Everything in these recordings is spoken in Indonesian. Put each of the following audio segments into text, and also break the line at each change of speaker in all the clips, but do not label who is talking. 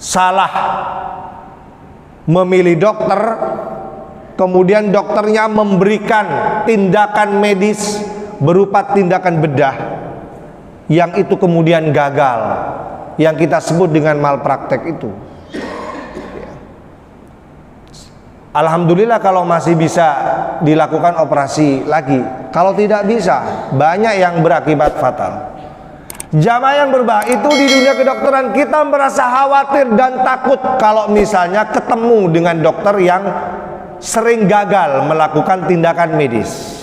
salah memilih dokter, kemudian dokternya memberikan tindakan medis berupa tindakan bedah yang itu kemudian gagal, yang kita sebut dengan malpraktek itu. Alhamdulillah kalau masih bisa dilakukan operasi lagi. Kalau tidak bisa, banyak yang berakibat fatal. Jamaah yang berbahaya itu di dunia kedokteran, kita merasa khawatir dan takut kalau misalnya ketemu dengan dokter yang sering gagal melakukan tindakan medis.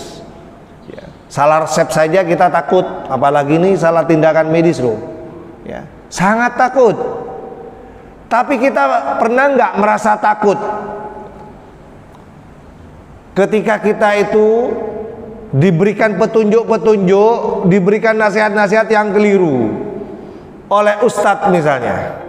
Salah resep saja kita takut, apalagi ini salah tindakan medis loh. Ya, sangat takut. Tapi kita pernah nggak merasa takut ketika kita itu diberikan petunjuk-petunjuk, diberikan nasihat-nasihat yang keliru oleh ustadz misalnya?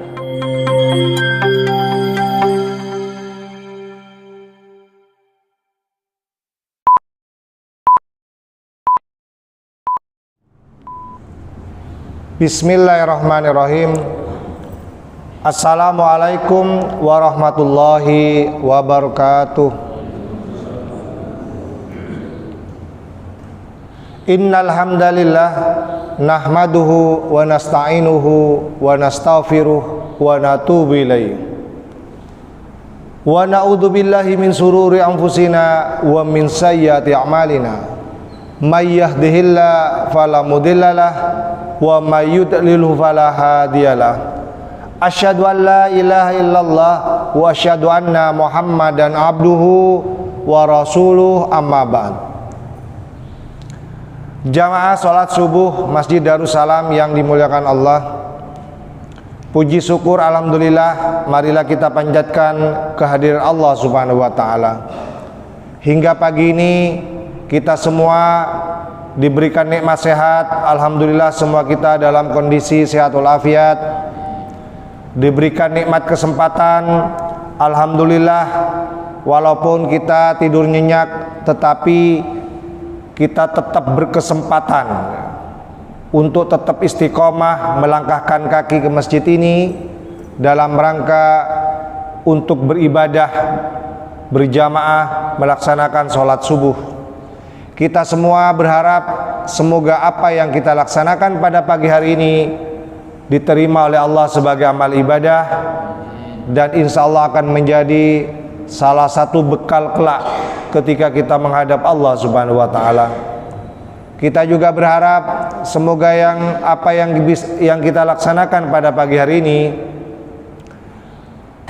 Bismillahirrahmanirrahim. Assalamualaikum warahmatullahi wabarakatuh. Innal hamdalillah nahmaduhu wa nasta'inuhu wa nastaghfiruh wa natubu ilaih. Wa na'udzu billahi min sururi anfusina wa min sayyiati a'malina. May yahdihillahu fala mudhillalah wa may yudlilhu fala hadiyalah. Asyhadu an la ilaha illallah wa asyhadu anna Muhammadan abduhu wa rasuluh, amma ba'd. Jamaah salat subuh Masjid Darussalam yang dimuliakan Allah, puji syukur alhamdulillah marilah kita panjatkan kehadiran Allah Subhanahu wa taala. Hingga pagi ini kita semua diberikan nikmat sehat, alhamdulillah semua kita dalam kondisi sehat walafiat. Diberikan nikmat kesempatan, alhamdulillah walaupun kita tidur nyenyak tetapi kita tetap berkesempatan untuk tetap istiqomah melangkahkan kaki ke masjid ini dalam rangka untuk beribadah berjamaah melaksanakan sholat subuh. Kita semua berharap semoga apa yang kita laksanakan pada pagi hari ini diterima oleh Allah sebagai amal ibadah, dan insya Allah akan menjadi salah satu bekal kelak ketika kita menghadap Allah Subhanahu wa taala. Kita juga berharap semoga apa yang kita laksanakan pada pagi hari ini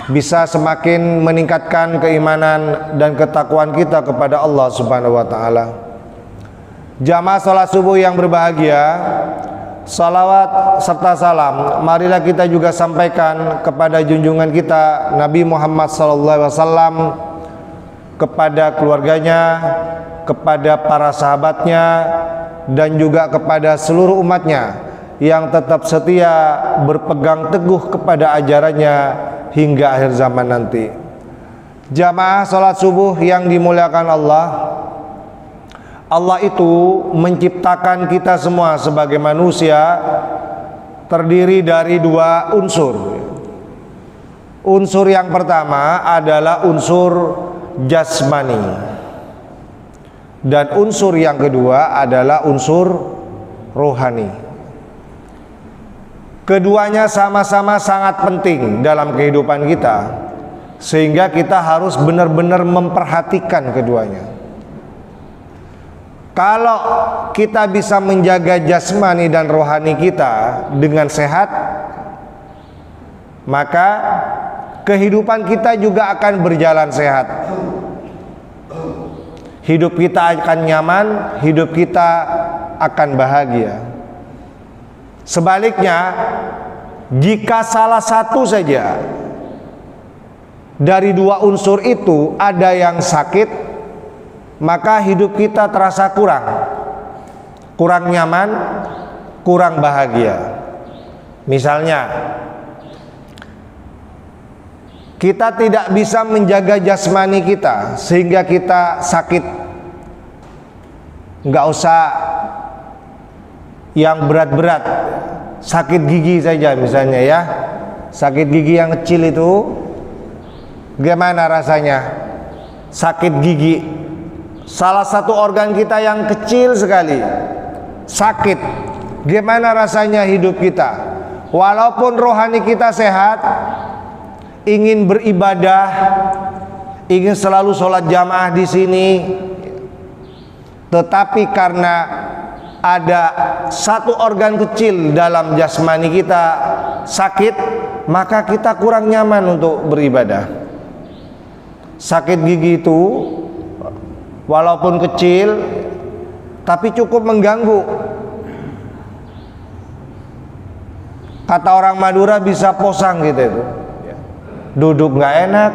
bisa semakin meningkatkan keimanan dan ketakwaan kita kepada Allah Subhanahu wa taala. Jamaah salat subuh yang berbahagia, salawat serta salam marilah kita juga sampaikan kepada junjungan kita Nabi Muhammad SAW, kepada keluarganya, kepada para sahabatnya, dan juga kepada seluruh umatnya yang tetap setia berpegang teguh kepada ajarannya hingga akhir zaman nanti. Jamaah salat subuh yang dimuliakan Allah, Allah itu menciptakan kita semua sebagai manusia terdiri dari dua unsur. Unsur yang pertama adalah unsur jasmani, dan unsur yang kedua adalah unsur rohani. Keduanya sama-sama sangat penting dalam kehidupan kita, sehingga kita harus benar-benar memperhatikan keduanya. Kalau kita bisa menjaga jasmani dan rohani kita dengan sehat, maka kehidupan kita juga akan berjalan sehat. Hidup kita akan nyaman, hidup kita akan bahagia. Sebaliknya, jika salah satu saja dari dua unsur itu ada yang sakit, maka hidup kita terasa kurang nyaman, kurang bahagia. Misalnya, kita tidak bisa menjaga jasmani kita sehingga kita sakit. Nggak usah yang berat-berat, sakit gigi saja misalnya ya, sakit gigi yang kecil itu gimana rasanya? Sakit gigi, salah satu organ kita yang kecil sekali, sakit. Gimana rasanya hidup kita? Walaupun rohani kita sehat, ingin beribadah, ingin selalu sholat jamaah di sini, tetapi karena ada satu organ kecil dalam jasmani kita sakit, maka kita kurang nyaman untuk beribadah. Sakit gigi itu walaupun kecil tapi cukup mengganggu. Kata orang Madura bisa posang gitu itu. Duduk nggak enak,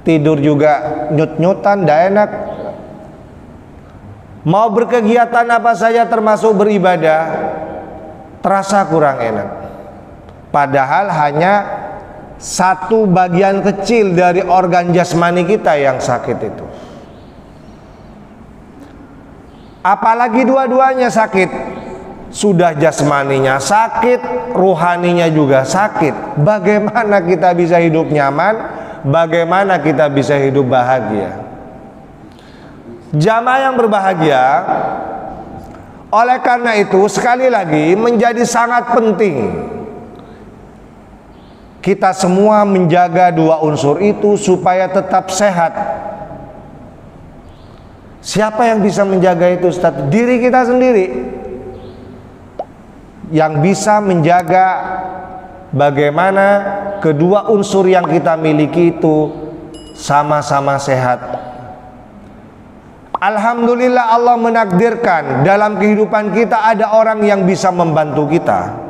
tidur juga nyut-nyutan, nggak enak. Mau berkegiatan apa saja termasuk beribadah terasa kurang enak. Padahal hanya satu bagian kecil dari organ jasmani kita yang sakit itu. Apalagi dua-duanya sakit. Sudah jasmaninya sakit, ruhaninya juga sakit. Bagaimana kita bisa hidup nyaman? Bagaimana kita bisa hidup bahagia? Jamaah yang berbahagia, oleh karena itu sekali lagi menjadi sangat penting kita semua menjaga dua unsur itu supaya tetap sehat. Siapa yang bisa menjaga itu, Ustaz? Diri kita sendiri yang bisa menjaga bagaimana kedua unsur yang kita miliki itu sama-sama sehat. Alhamdulillah Allah menakdirkan dalam kehidupan kita ada orang yang bisa membantu kita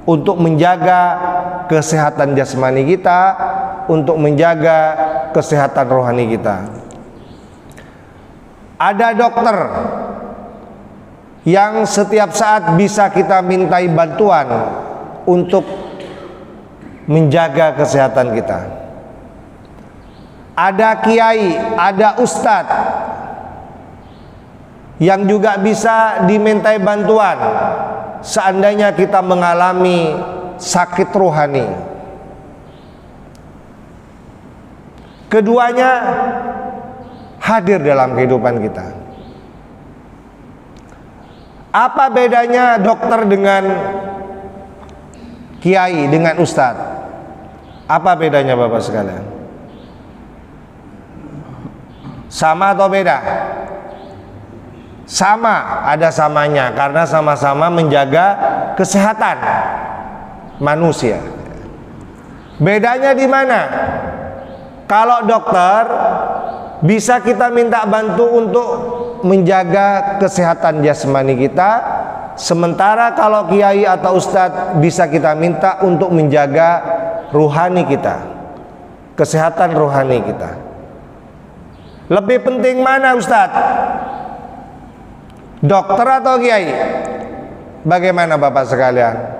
untuk menjaga kesehatan jasmani kita, untuk menjaga kesehatan rohani kita. Ada dokter yang setiap saat bisa kita mintai bantuan untuk menjaga kesehatan kita. Ada kiai, ada ustadz yang juga bisa dimintai bantuan seandainya kita mengalami sakit rohani. Keduanya hadir dalam kehidupan kita. Apa bedanya dokter dengan kiai, dengan ustadz? Apa bedanya Bapak sekalian? Sama atau beda? Sama, ada samanya karena sama-sama menjaga kesehatan manusia. Bedanya di mana? Kalau dokter bisa kita minta bantu untuk menjaga kesehatan jasmani kita, sementara kalau kiai atau ustadz bisa kita minta untuk menjaga ruhani kita, kesehatan rohani kita. Lebih penting mana ustadz? Dokter atau kiai? Bagaimana Bapak sekalian?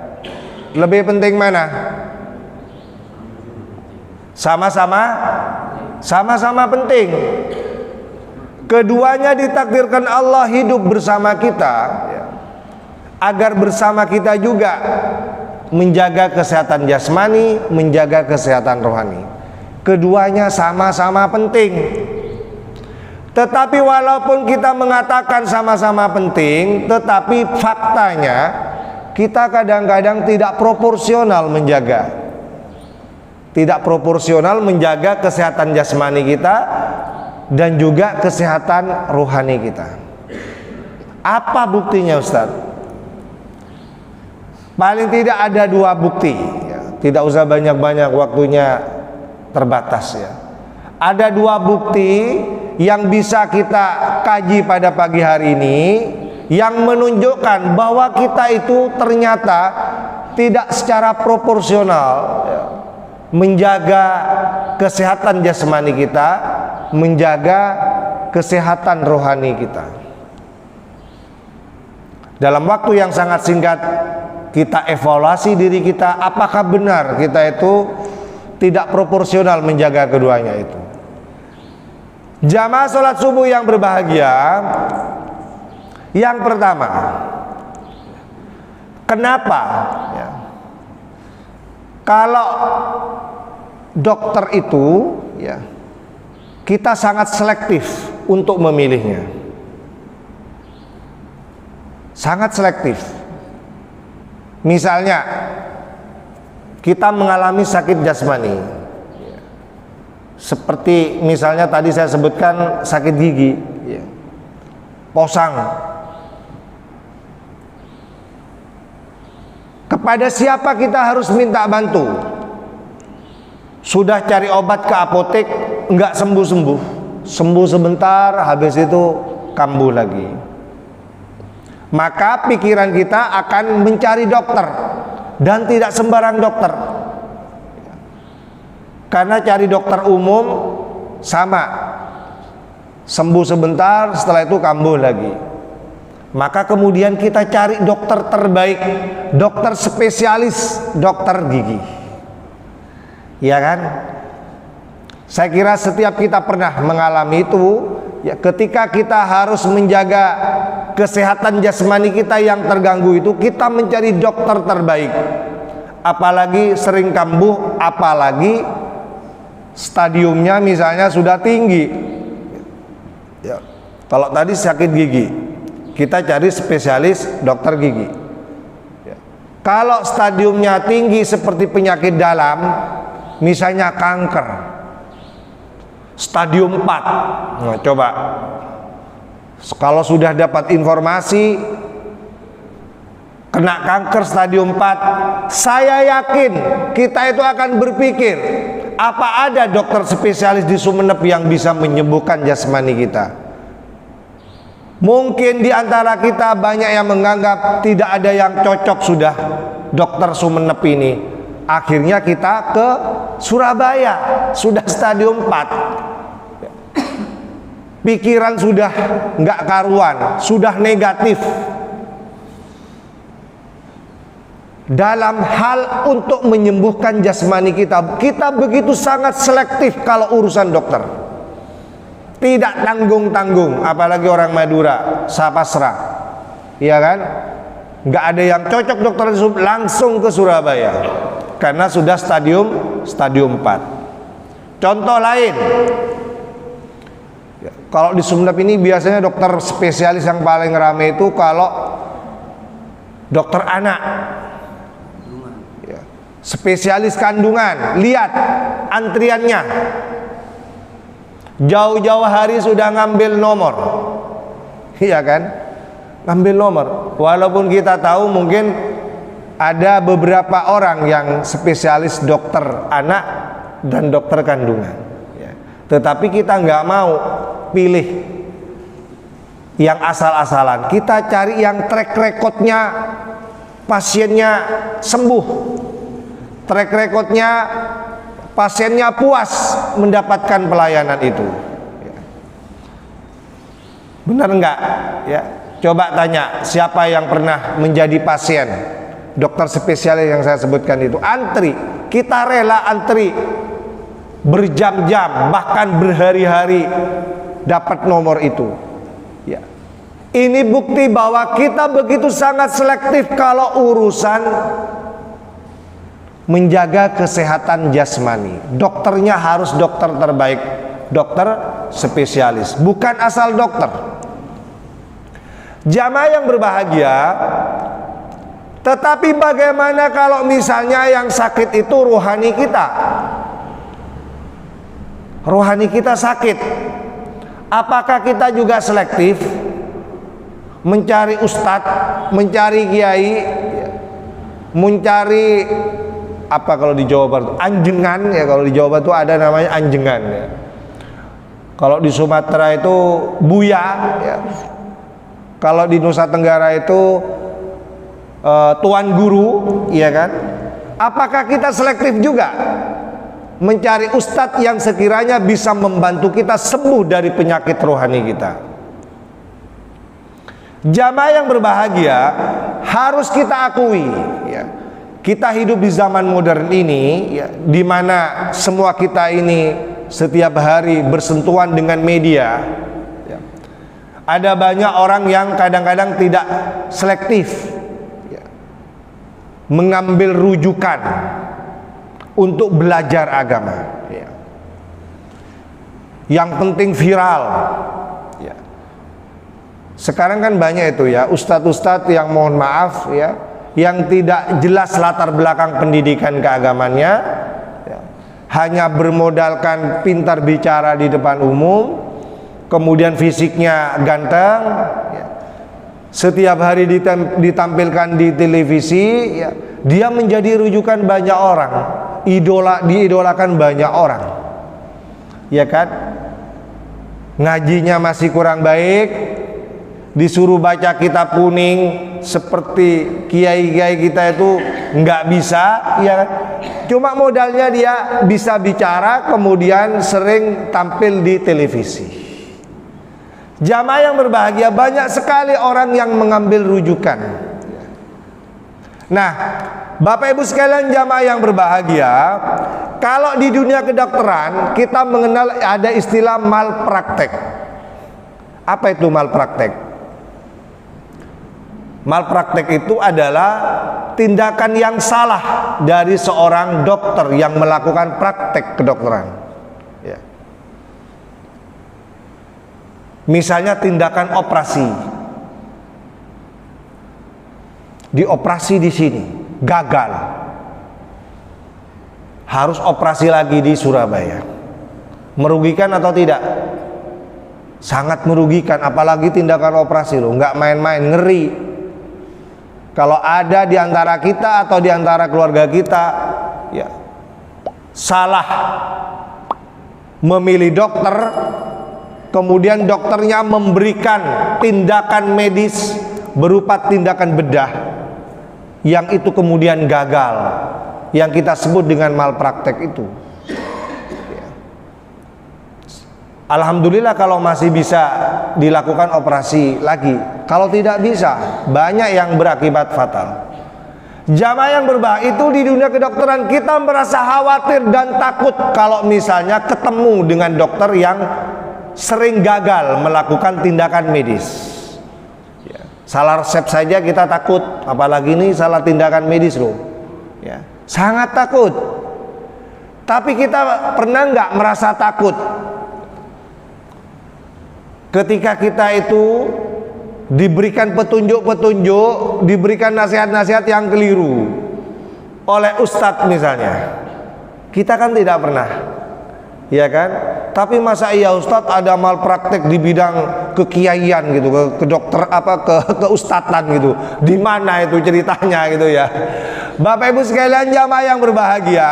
Lebih penting mana? Sama-sama penting. Keduanya ditakdirkan Allah hidup bersama kita agar bersama kita juga menjaga kesehatan jasmani, menjaga kesehatan rohani. Keduanya sama-sama penting. Tetapi walaupun kita mengatakan sama-sama penting, tetapi faktanya kita kadang-kadang tidak proporsional menjaga. Tidak proporsional menjaga kesehatan jasmani kita dan juga kesehatan rohani kita. Apa buktinya Ustaz? Paling tidak ada dua bukti ya. Tidak usah banyak-banyak, waktunya terbatas ya. Ada dua bukti yang bisa kita kaji pada pagi hari ini yang menunjukkan bahwa kita itu ternyata tidak secara proporsional ya, menjaga kesehatan jasmani kita, menjaga kesehatan rohani kita. Dalam waktu yang sangat singkat kita evaluasi diri kita, apakah benar kita itu tidak proporsional menjaga keduanya itu. Jamaah sholat subuh yang berbahagia, yang pertama, kenapa ya, Kalau dokter itu ya, kita sangat selektif untuk memilihnya. Sangat selektif. Misalnya kita mengalami sakit jasmani, seperti misalnya tadi saya sebutkan sakit gigi, ya, posang. Kepada siapa kita harus minta bantu? Sudah cari obat ke apotek, enggak sembuh-sembuh. Sembuh sebentar, habis itu kambuh lagi. Maka pikiran kita akan mencari dokter, dan tidak sembarang dokter. Karena cari dokter umum sama, sembuh sebentar, setelah itu kambuh lagi. Maka kemudian kita cari dokter terbaik, dokter spesialis, dokter gigi. Ya kan? Saya kira setiap kita pernah mengalami itu, ya, ketika kita harus menjaga kesehatan jasmani kita yang terganggu itu, kita mencari dokter terbaik. Apalagi sering kambuh, apalagi stadiumnya misalnya sudah tinggi. Ya, kalau tadi sakit gigi, kita cari spesialis dokter gigi. Ya. Kalau stadiumnya tinggi seperti penyakit dalam, misalnya kanker, stadium 4. Nah, coba kalau sudah dapat informasi kena kanker stadium 4, saya yakin kita itu akan berpikir, apa ada dokter spesialis di Sumeneb yang bisa menyembuhkan jasmani kita? Mungkin di antara kita banyak yang menganggap tidak ada yang cocok sudah dokter Sumeneb ini. Akhirnya kita ke Surabaya, sudah stadium 4. Pikiran sudah nggak karuan, sudah negatif. Dalam hal untuk menyembuhkan jasmani kita, kita begitu sangat selektif kalau urusan dokter. Tidak tanggung-tanggung, apalagi orang Madura, sapasrah, iya kan? Nggak ada yang cocok dokter, langsung ke Surabaya karena sudah stadium 4. Contoh lain, kalau di Sumeneb ini biasanya dokter spesialis yang paling ramai itu kalau dokter anak, spesialis kandungan. Lihat antriannya, jauh-jauh hari sudah ngambil nomor, iya kan? Ngambil nomor. Walaupun kita tahu mungkin ada beberapa orang yang spesialis dokter anak dan dokter kandungan, ya. Tetapi kita nggak mau pilih yang asal-asalan. Kita cari yang track recordnya pasiennya sembuh, track recordnya pasiennya puas mendapatkan pelayanan itu. Benar enggak? Ya, coba tanya siapa yang pernah menjadi pasien dokter spesialis yang saya sebutkan itu. Antri, kita rela antri berjam-jam bahkan berhari-hari dapat nomor itu. Ya. Ini bukti bahwa kita begitu sangat selektif kalau urusan menjaga kesehatan jasmani. Dokternya harus dokter terbaik, dokter spesialis, bukan asal dokter. Jamaah yang berbahagia, tetapi bagaimana kalau misalnya yang sakit itu rohani kita? Rohani kita sakit. Apakah kita juga selektif mencari ustadz, mencari kiai, mencari apa kalau di Jawa Barat anjengan, ya kalau di Jawa Barat itu ada namanya anjengan, ya. Kalau di Sumatera itu buya, ya. Kalau di Nusa Tenggara itu tuan guru, iya kan? Apakah kita selektif juga mencari ustadz yang sekiranya bisa membantu kita sembuh dari penyakit rohani kita? Jamaah yang berbahagia, harus kita akui, ya, kita hidup di zaman modern ini, ya, di mana semua kita ini setiap hari bersentuhan dengan media. Ya. Ada banyak orang yang kadang-kadang tidak selektif, ya, mengambil rujukan untuk belajar agama. Ya. Yang penting viral. Ya. Sekarang kan banyak itu ya ustadz-ustadz yang mohon maaf ya, yang tidak jelas latar belakang pendidikan keagamannya, ya. Hanya bermodalkan pintar bicara di depan umum, kemudian fisiknya ganteng, ya. Setiap hari ditampilkan di televisi, ya. Dia menjadi rujukan banyak orang, diidolakan banyak orang, ya kan? Ngajinya masih kurang baik, disuruh baca kitab kuning seperti kiai-kiai kita itu nggak bisa, ya kan? Cuma modalnya dia bisa bicara, kemudian sering tampil di televisi. Jamaah yang berbahagia, banyak sekali orang yang mengambil rujukan. Nah, Bapak Ibu sekalian jamaah yang berbahagia, kalau di dunia kedokteran kita mengenal ada istilah malpraktek. Apa itu malpraktek? Malpraktek itu adalah tindakan yang salah dari seorang dokter yang melakukan praktek kedokteran. Ya. Misalnya tindakan operasi. Dioperasi di sini, gagal. Harus operasi lagi di Surabaya. Merugikan atau tidak? Sangat merugikan, apalagi tindakan operasi loh, nggak main-main, ngeri. Kalau ada di antara kita atau di antara keluarga kita, ya, salah memilih dokter, kemudian dokternya memberikan tindakan medis berupa tindakan bedah, yang itu kemudian gagal, yang kita sebut dengan malpraktek itu. Alhamdulillah kalau masih bisa dilakukan operasi lagi. Kalau tidak bisa, banyak yang berakibat fatal. Jamaah yang berbahagia itu di dunia kedokteran kita merasa khawatir dan takut kalau misalnya ketemu dengan dokter yang sering gagal melakukan tindakan medis. Ya. Salah resep saja kita takut, apalagi ini salah tindakan medis loh. Ya. Sangat takut. Tapi kita pernah nggak merasa takut ketika kita itu diberikan petunjuk-petunjuk, diberikan nasihat-nasihat yang keliru oleh ustadz misalnya? Kita kan tidak pernah, ya kan? Tapi masa iya ustadz ada malpraktek di bidang kekiaian gitu, ke dokter apa ke ustadzan gitu? Di mana itu ceritanya gitu ya? Bapak Ibu sekalian jamaah yang berbahagia,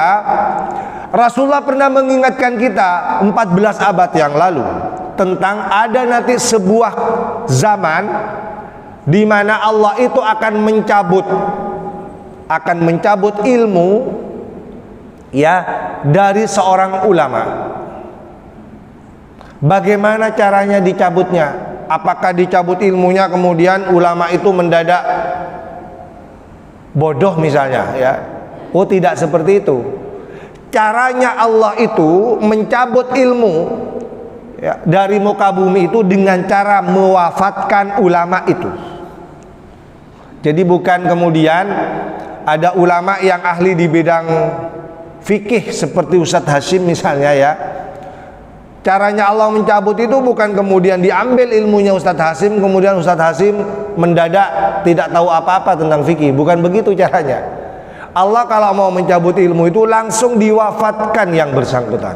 Rasulullah pernah mengingatkan kita 14 abad yang lalu tentang ada nanti sebuah zaman di mana Allah itu akan mencabut ilmu ya dari seorang ulama. Bagaimana caranya dicabutnya? Apakah dicabut ilmunya kemudian ulama itu mendadak bodoh misalnya ya? Oh, tidak seperti itu. Caranya Allah itu mencabut ilmu ya, dari muka bumi itu dengan cara mewafatkan ulama itu. Jadi bukan kemudian ada ulama yang ahli di bidang fikih seperti Ustadz Hashim misalnya ya. Caranya Allah mencabut itu bukan kemudian diambil ilmunya Ustadz Hashim, kemudian Ustadz Hashim mendadak tidak tahu apa-apa tentang fikih. Bukan begitu caranya. Allah kalau mau mencabut ilmu itu langsung diwafatkan yang bersangkutan.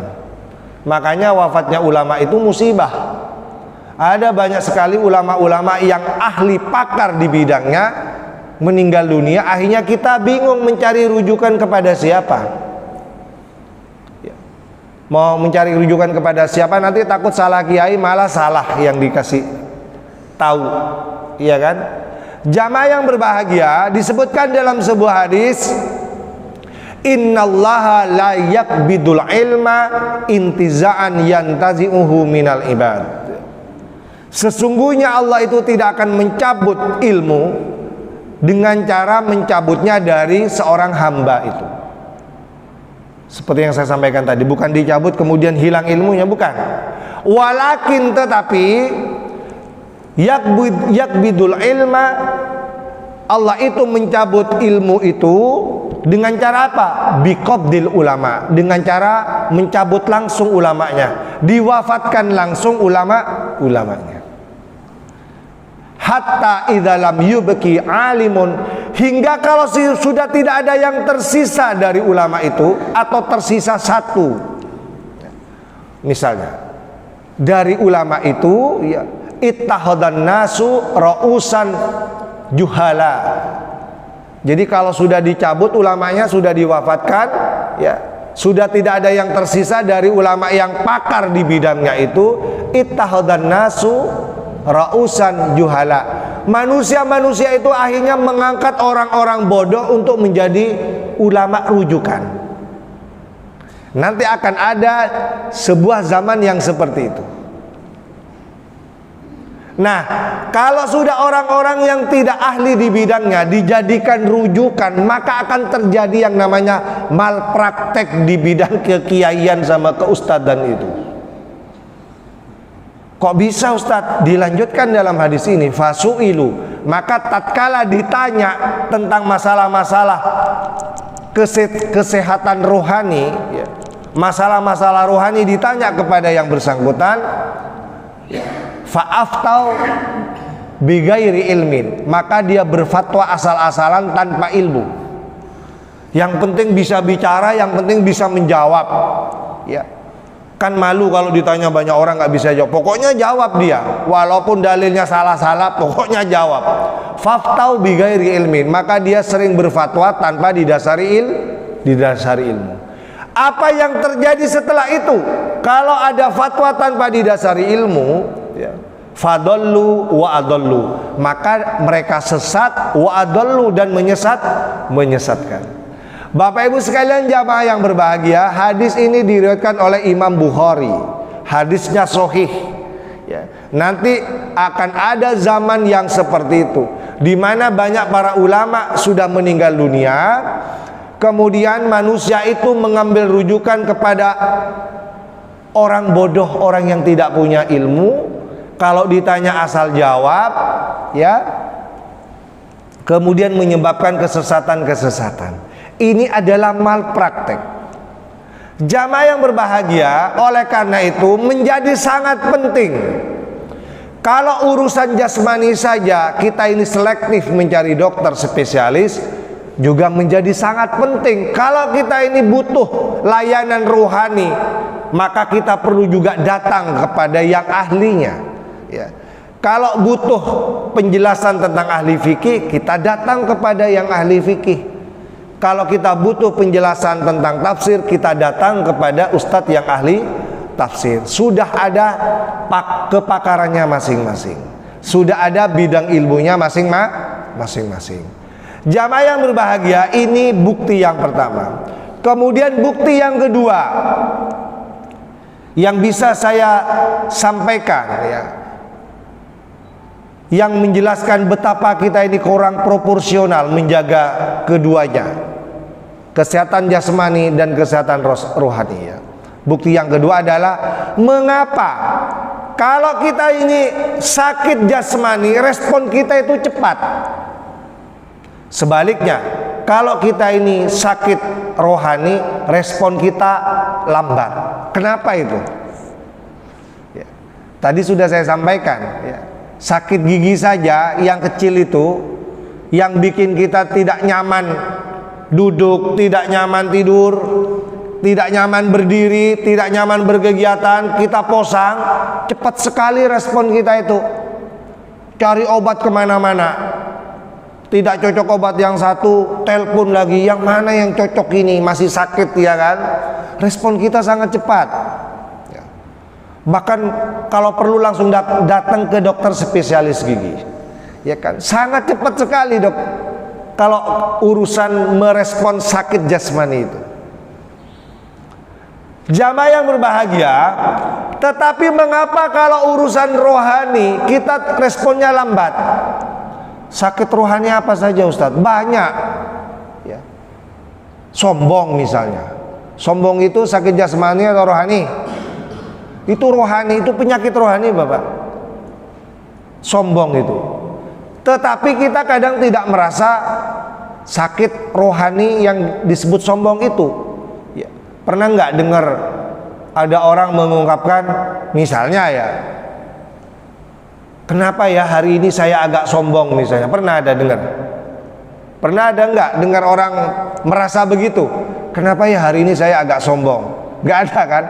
Makanya wafatnya ulama itu musibah. Ada banyak sekali ulama-ulama yang ahli pakar di bidangnya meninggal dunia. Akhirnya kita bingung mencari rujukan kepada siapa. Mau mencari rujukan kepada siapa, nanti takut salah kiai, malah salah yang dikasih tahu, iya kan? Jamaah yang berbahagia disebutkan dalam sebuah hadis, innallaha la yakbidul ilma intiza'an yantazi'uhu minal ibad. Sesungguhnya Allah itu tidak akan mencabut ilmu dengan cara mencabutnya dari seorang hamba itu. Seperti yang saya sampaikan tadi, bukan dicabut kemudian hilang ilmunya, bukan. Walakin tetapi yakbidul ilma Allah itu mencabut ilmu itu dengan cara apa? Biqabdil ulama, dengan cara mencabut langsung ulamanya, diwafatkan langsung ulamanya. Hatta idza lam yubqi alimun, hingga kalau sudah tidak ada yang tersisa dari ulama itu, atau tersisa satu, misalnya dari ulama itu, ya, ittahadan nasu ra'usan juhala. Jadi kalau sudah dicabut ulamanya, sudah diwafatkan, ya, sudah tidak ada yang tersisa dari ulama yang pakar di bidangnya itu, ittahadan nasu ra'usan juhala. Manusia-manusia itu akhirnya mengangkat orang-orang bodoh untuk menjadi ulama rujukan. Nanti akan ada sebuah zaman yang seperti itu. Nah, kalau sudah orang-orang yang tidak ahli di bidangnya dijadikan rujukan, maka akan terjadi yang namanya malpraktek di bidang kekiaian sama keustadan itu. Kok bisa Ustadz? Dilanjutkan dalam hadis ini, fasu'ilu, maka tatkala ditanya tentang masalah-masalah kesehatan rohani, ya, masalah-masalah rohani ditanya kepada yang bersangkutan, ya, fa'aftau bigairi ilmin, maka dia berfatwa asal-asalan tanpa ilmu. Yang penting bisa bicara, yang penting bisa menjawab, ya. Kan malu kalau ditanya banyak orang nggak bisa jawab. Pokoknya jawab dia, walaupun dalilnya salah-salah, pokoknya jawab. Faftau bigairi ilmin, maka dia sering berfatwa tanpa didasari ilmu. Apa yang terjadi setelah itu? Kalau ada fatwa tanpa didasari ilmu, ya, fadallu wa adallu, maka mereka sesat, wa adallu, dan menyesatkan. Bapak Ibu sekalian jamaah yang berbahagia, hadis ini diriwayatkan oleh Imam Bukhari. Hadisnya sahih, ya. Nanti akan ada zaman yang seperti itu, di mana banyak para ulama sudah meninggal dunia, kemudian manusia itu mengambil rujukan kepada orang bodoh, orang yang tidak punya ilmu. Kalau ditanya asal jawab, ya, kemudian menyebabkan kesesatan-kesesatan. Ini adalah malpraktek. Jamaah yang berbahagia, oleh karena itu menjadi sangat penting. Kalau urusan jasmani saja kita ini selektif mencari dokter spesialis, juga menjadi sangat penting. Kalau kita ini butuh layanan rohani, maka kita perlu juga datang kepada yang ahlinya, ya. Kalau butuh penjelasan tentang ahli fikih, kita datang kepada yang ahli fikih. Kalau kita butuh penjelasan tentang tafsir, kita datang kepada ustadz yang ahli tafsir. Sudah ada kepakarannya masing-masing, sudah ada bidang ilmunya masing-masing. Jamaah yang berbahagia, ini bukti yang pertama. Kemudian bukti yang kedua yang bisa saya sampaikan, ya, yang menjelaskan betapa kita ini kurang proporsional menjaga keduanya, kesehatan jasmani dan kesehatan rohani, ya. Bukti yang kedua adalah mengapa kalau kita ini sakit jasmani, respon kita itu cepat. Sebaliknya, kalau kita ini sakit rohani, respon kita lambat. Kenapa itu? Ya, tadi sudah saya sampaikan, ya. Sakit gigi saja yang kecil itu, yang bikin kita tidak nyaman duduk, tidak nyaman tidur, tidak nyaman berdiri, tidak nyaman berkegiatan, kita posang, cepat sekali respon kita itu. Cari obat kemana-mana, tidak cocok obat yang satu, telepon lagi, yang mana yang cocok ini, masih sakit, ya kan? Respon kita sangat cepat. Bahkan kalau perlu langsung datang ke dokter spesialis gigi, ya kan? Sangat cepat sekali, dok, kalau urusan merespon sakit jasmani itu. Jamaah yang berbahagia, tetapi mengapa kalau urusan rohani kita responnya lambat? Sakit rohani apa saja, Ustadz? Banyak, ya. Sombong misalnya. Sombong itu sakit jasmani atau rohani? Itu rohani, itu penyakit rohani, Bapak. Sombong itu. Tetapi kita kadang tidak merasa sakit rohani yang disebut sombong itu. Ya. Pernah nggak dengar ada orang mengungkapkan, misalnya ya, kenapa ya hari ini saya agak sombong misalnya? Pernah ada dengar? Pernah ada nggak dengar orang merasa begitu? Kenapa ya hari ini saya agak sombong? Nggak ada kan?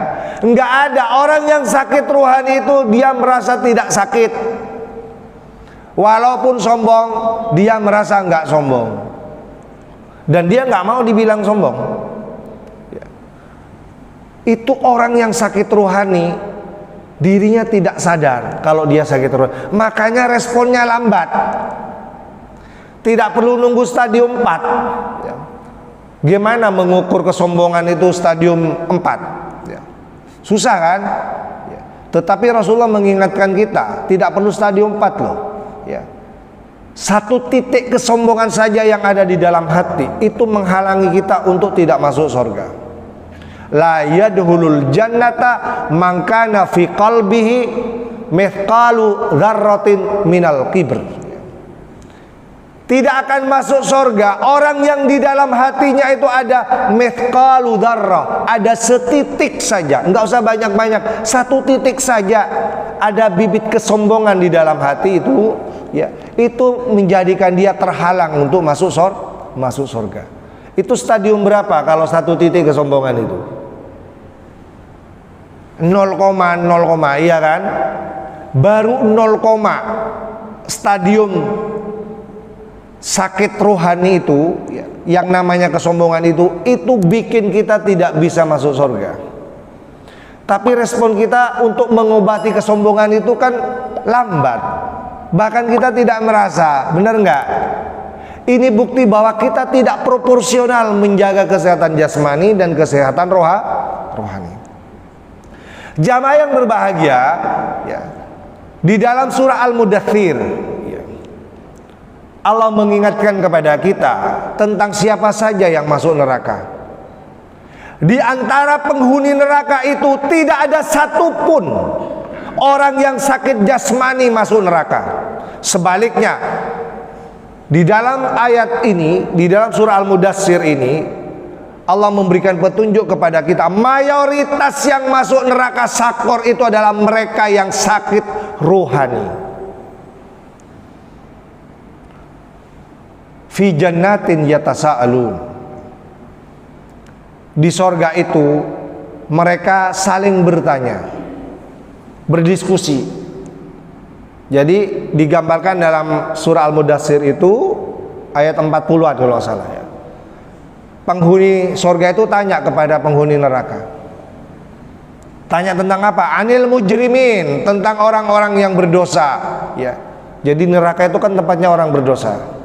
Nggak ada. Orang yang sakit rohani itu dia merasa tidak sakit. Walaupun sombong, dia merasa nggak sombong. Dan dia nggak mau dibilang sombong. Ya. Itu orang yang sakit rohani, dirinya tidak sadar kalau dia sakit rohani. Makanya responnya lambat. Tidak perlu nunggu stadium 4. Ya. Gimana mengukur kesombongan itu stadium 4? Ya. Susah kan? Ya. Tetapi Rasulullah mengingatkan kita, tidak perlu stadium 4 loh. Ya. Satu titik kesombongan saja yang ada di dalam hati itu menghalangi kita untuk tidak masuk surga. La yadkhulul jannata man kana fi qalbihi mithqalu dzarratin minal kibr. Tidak akan masuk surga orang yang di dalam hatinya itu ada mithqalu dzarrah, ada setitik saja, enggak usah banyak-banyak, satu titik saja ada bibit kesombongan di dalam hati itu, ya, itu menjadikan dia terhalang untuk masuk surga. Itu stadium berapa kalau satu titik kesombongan itu? 0,0, iya kan? Baru 0, stadium sakit rohani itu, ya, yang namanya kesombongan itu bikin kita tidak bisa masuk surga. Tapi respon kita untuk mengobati kesombongan itu kan lambat. Bahkan kita tidak merasa, benar nggak? Ini bukti bahwa kita tidak proporsional menjaga kesehatan jasmani dan kesehatan rohani. Jamaah yang berbahagia, ya, di dalam surah Al-Mudaththir, Allah mengingatkan kepada kita tentang siapa saja yang masuk neraka. Di antara penghuni neraka itu tidak ada satupun orang yang sakit jasmani masuk neraka. Sebaliknya, di dalam ayat ini, di dalam surah Al-Mudaththir ini, Allah memberikan petunjuk kepada kita, mayoritas yang masuk neraka sakor itu adalah mereka yang sakit rohani. Fi jannatin yatasaalun. Di sorga itu mereka saling bertanya, berdiskusi. Jadi digambarkan dalam surah Al-Mudaththir itu ayat 40 kalau nggak salah ya. Penghuni sorga itu tanya kepada penghuni neraka. Tanya tentang apa? Anil mujrimin, tentang orang-orang yang berdosa. Ya. Jadi neraka itu kan tempatnya orang berdosa.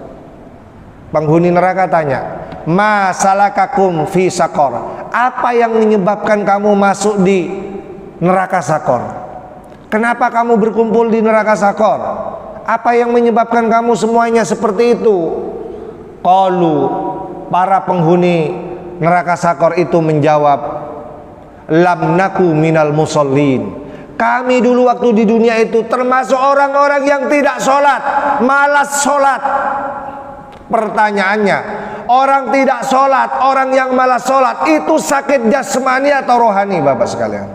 Penghuni neraka tanya, ma salakakum fi sakor? Apa yang menyebabkan kamu masuk di neraka sakor? Kenapa kamu berkumpul di neraka sakor? Apa yang menyebabkan kamu semuanya seperti itu? Qalu, para penghuni neraka sakor itu menjawab, lam naku minal musallin. Kami dulu waktu di dunia itu termasuk orang-orang yang tidak sholat, malas sholat. Pertanyaannya, orang tidak sholat, orang yang malas sholat, itu sakit jasmani atau rohani, Bapak sekalian?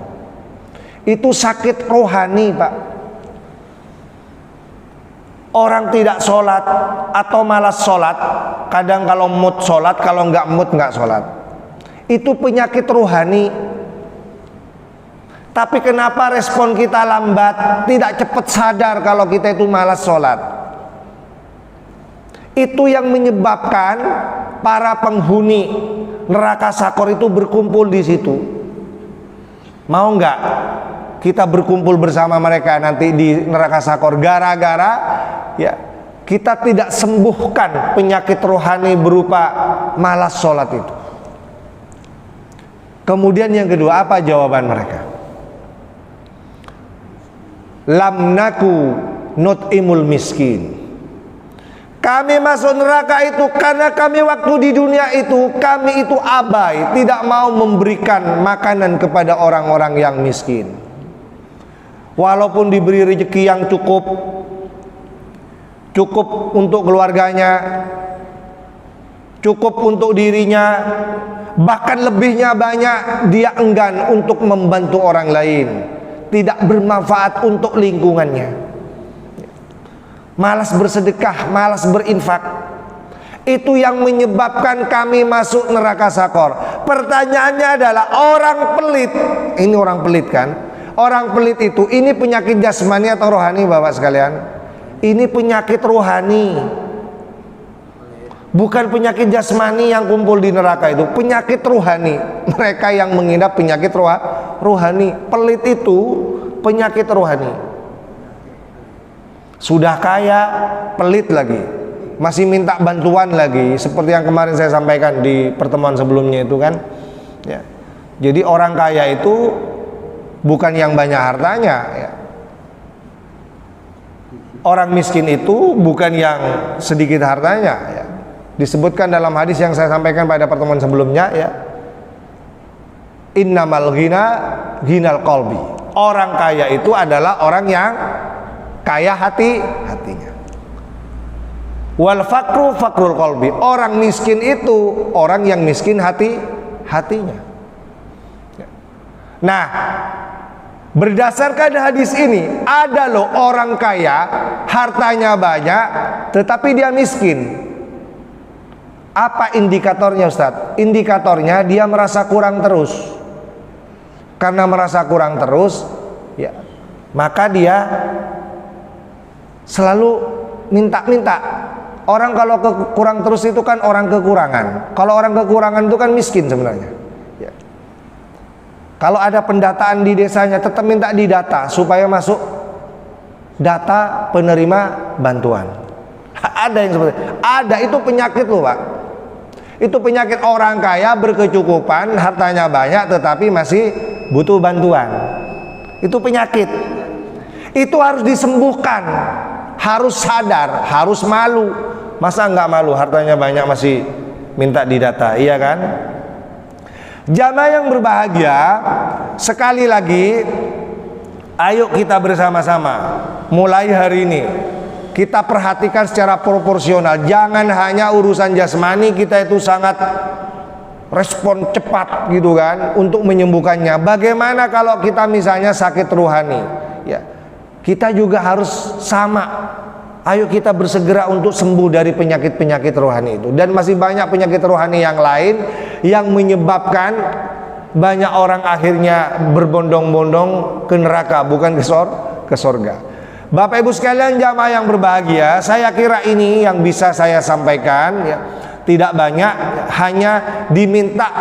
Itu sakit rohani, Pak. Orang tidak sholat atau malas sholat, kadang kalau mood sholat, kalau nggak mood nggak sholat, itu penyakit rohani. Tapi kenapa respon kita lambat, tidak cepat sadar kalau kita itu malas sholat? Itu yang menyebabkan para penghuni neraka sakor itu berkumpul di situ. Mau nggak kita berkumpul bersama mereka nanti di neraka sakor, gara-gara ya kita tidak sembuhkan penyakit rohani berupa malas sholat itu. Kemudian yang kedua, apa jawaban mereka? Lam naku nut'imul miskin. Kami masuk neraka itu karena kami waktu di dunia itu, kami itu abai, tidak mau memberikan makanan kepada orang-orang yang miskin. Walaupun diberi rezeki yang cukup cukup untuk keluarganya, cukup untuk dirinya, bahkan lebihnya banyak dia enggan untuk membantu orang lain, tidak bermanfaat untuk lingkungannya, malas bersedekah, malas berinfak. Itu yang menyebabkan kami masuk neraka Sakor. Pertanyaannya adalah orang pelit. Ini orang pelit kan? Orang pelit itu, ini penyakit jasmani atau rohani Bapak sekalian? Ini penyakit rohani. Bukan penyakit jasmani yang kumpul di neraka itu, penyakit rohani. Mereka yang mengidap penyakit rohani. Pelit itu penyakit rohani. Sudah kaya, pelit lagi. Masih minta bantuan lagi, seperti yang kemarin saya sampaikan di pertemuan sebelumnya itu kan ya. Jadi orang kaya itu bukan yang banyak hartanya ya. Orang miskin itu bukan yang sedikit hartanya ya. Disebutkan dalam hadis yang saya sampaikan pada pertemuan sebelumnya ya, innamal ghina ghinal qalbi. Orang kaya itu adalah orang yang kaya hatinya. Wal fakru fakrul qalbi. Orang miskin itu orang yang miskin hatinya. Nah, berdasarkan hadis ini, ada loh orang kaya, hartanya banyak, tetapi dia miskin. Apa indikatornya Ustadz? Indikatornya dia merasa kurang terus. Karena merasa kurang terus, ya, maka dia selalu minta-minta. Orang kalau kurang terus itu kan orang kekurangan. Kalau orang kekurangan itu kan miskin sebenarnya ya. Kalau ada pendataan di desanya, tetap minta didata supaya masuk data penerima bantuan. Ada yang seperti itu. Ada, itu penyakit loh Pak. Itu penyakit orang kaya berkecukupan, hartanya banyak tetapi masih butuh bantuan. Itu penyakit. Itu harus disembuhkan. Harus sadar, harus malu. Masa enggak malu, hartanya banyak masih minta didata, iya kan? Jamaah yang berbahagia, sekali lagi ayo kita bersama-sama mulai hari ini kita perhatikan secara proporsional. Jangan hanya urusan jasmani kita itu sangat respon cepat gitu kan untuk menyembuhkannya. Bagaimana kalau kita misalnya sakit rohani ya, kita juga harus sama. Ayo kita bersegera untuk sembuh dari penyakit-penyakit rohani itu. Dan masih banyak penyakit rohani yang lain yang menyebabkan banyak orang akhirnya berbondong-bondong ke neraka, bukan ke sorga. Bapak Ibu sekalian jamaah yang berbahagia, saya kira ini yang bisa saya sampaikan ya. Tidak banyak, hanya diminta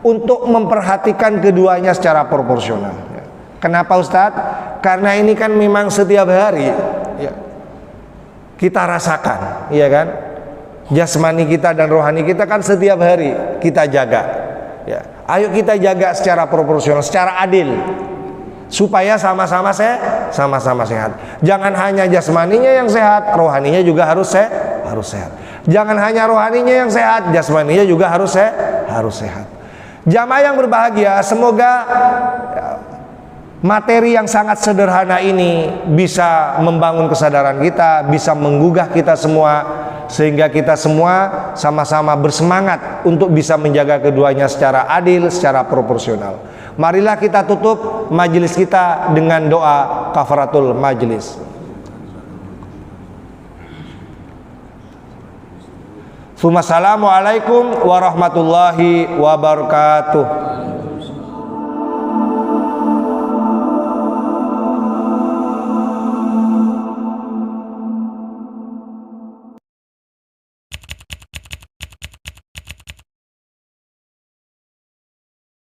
untuk memperhatikan keduanya secara proporsional ya. Kenapa Ustadz? Karena ini kan memang setiap hari ya, kita rasakan, iya kan? Jasmani kita dan rohani kita kan setiap hari kita jaga. Ya. Ayo kita jaga secara proporsional, secara adil, supaya sama-sama sehat. Jangan hanya jasmaninya yang sehat, rohaninya juga harus sehat. Jangan hanya rohaninya yang sehat, jasmaninya juga harus sehat. Jamaah yang berbahagia, semoga materi yang sangat sederhana ini bisa membangun kesadaran kita, bisa menggugah kita semua, sehingga kita semua sama-sama bersemangat untuk bisa menjaga keduanya secara adil, secara proporsional. Marilah kita tutup majelis kita dengan doa kafaratul majelis. Assalamualaikum warahmatullahi wabarakatuh.